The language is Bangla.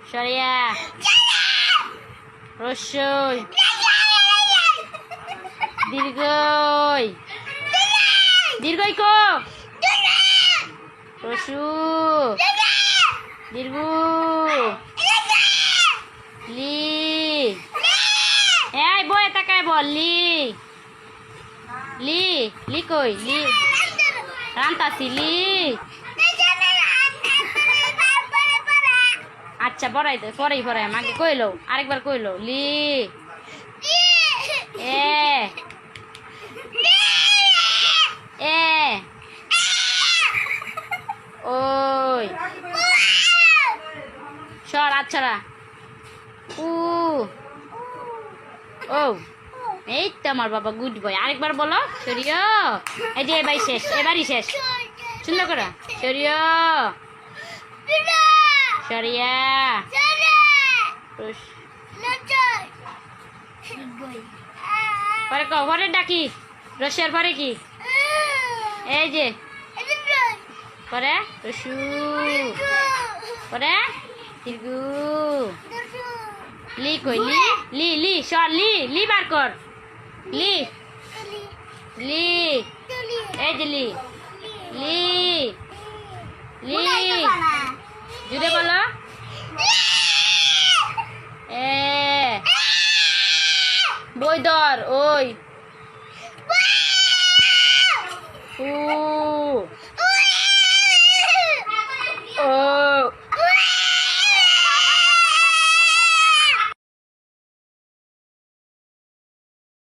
সরিয়া রস্যই দীর্ঘই দীর্ঘই ক রসু দীর্ঘ লি এই বই তাকায় বল লি লি লি কই লি রান্তাছি লি আচ্ছা পড়াই তো পরেই পড়াই আমাকে কইলো আরেকবার কইলো লি এ এ ওই সর আচ্ছারা উ ও এই তো আমার বাবা গুড বয় আরেকবার বলো সরিয় এই যে এবারই শেষ এবারই শেষ সুন্দর করে সরিয় সরিয়া পরে পরে ডাকি রসের পরে কি এই যে পরে রসু পরে দীর্ঘু লি কই লি লি লি সর লি লি বার কর লি লি এই যে লি লি লি জুড়ে বলো এ বই ধর ওই